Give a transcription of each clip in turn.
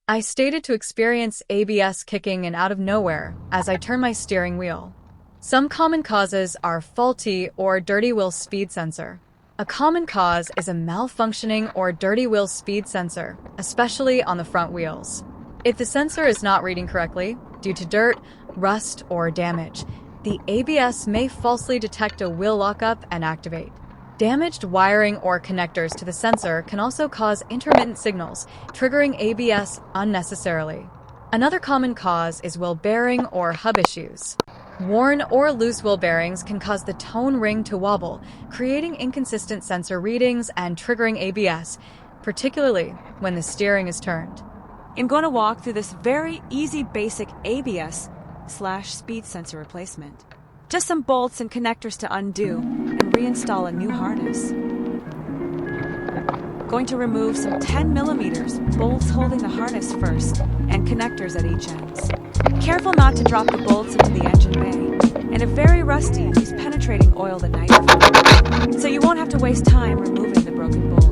I stated to experience ABS kicking in out of nowhere as I turn my steering wheel. Some common causes are faulty or dirty wheel speed sensor. A common cause is a malfunctioning or dirty wheel speed sensor, especially on the front wheels. If the sensor is not reading correctly, due to dirt, rust, or damage, the ABS may falsely detect a wheel lockup and activate. Damaged wiring or connectors to the sensor can also cause intermittent signals, triggering ABS unnecessarily. Another common cause is wheel bearing or hub issues. Worn or loose wheel bearings can cause the tone ring to wobble, creating inconsistent sensor readings and triggering ABS, particularly when the steering is turned. I'm going to walk through this very easy basic ABS/speed sensor replacement. Just some bolts and connectors to undo and reinstall a new harness. Going to remove some 10 millimeters bolts holding the harness first and connectors at each ends. Careful not to drop the bolts into the engine bay. And if very rusty, use penetrating oil the night before, so you won't have to waste time removing the broken bolt.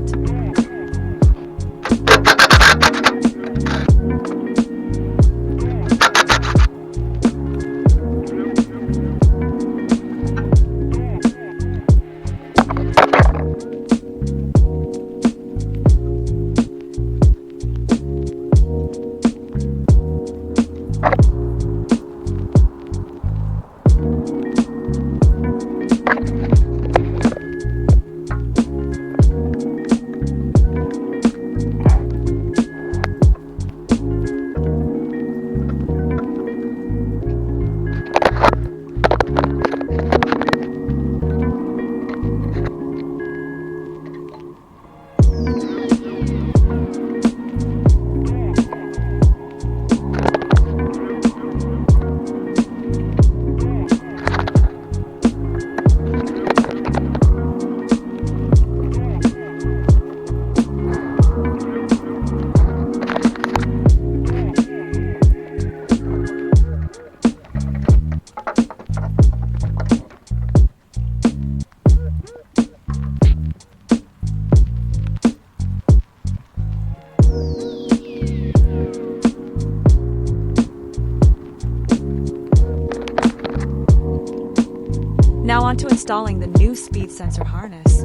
Now on to installing the new speed sensor harness.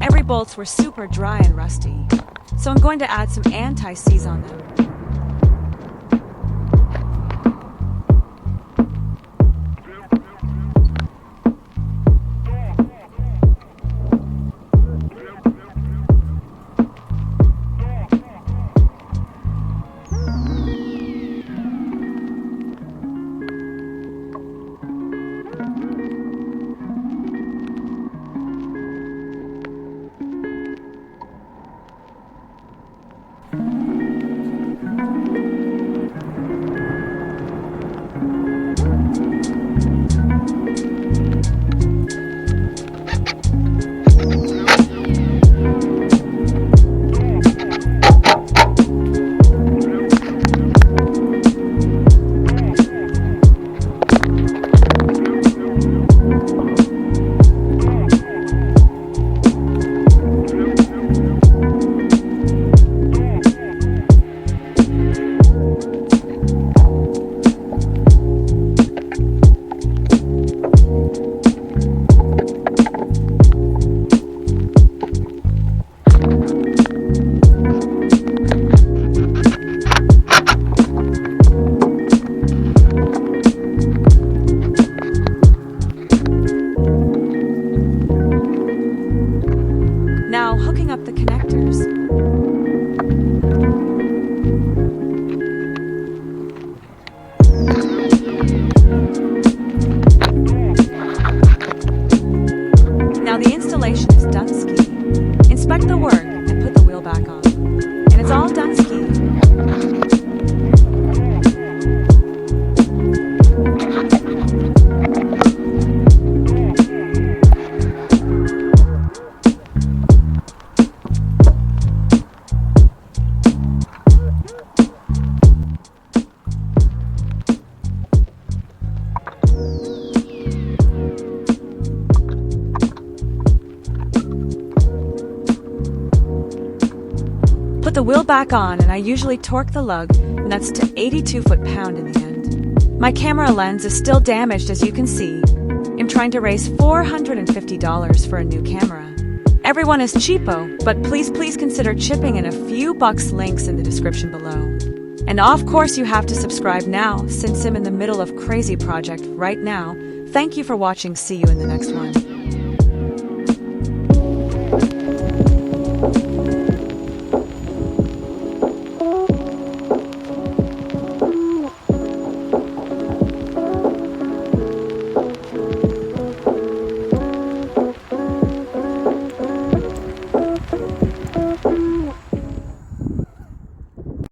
Every bolts were super dry and rusty, so I'm going to add some anti-seize on them. wheel back on, and I usually torque the lug nuts to 82 foot-pound in the end. My camera lens is still damaged, as you can see. I'm trying to raise $450 for a new camera. Everyone is cheapo, but please consider chipping in a few bucks. Links in the description below. And of course you have to subscribe now, since I'm in the middle of crazy project right now. Thank you for watching. See you in the next one.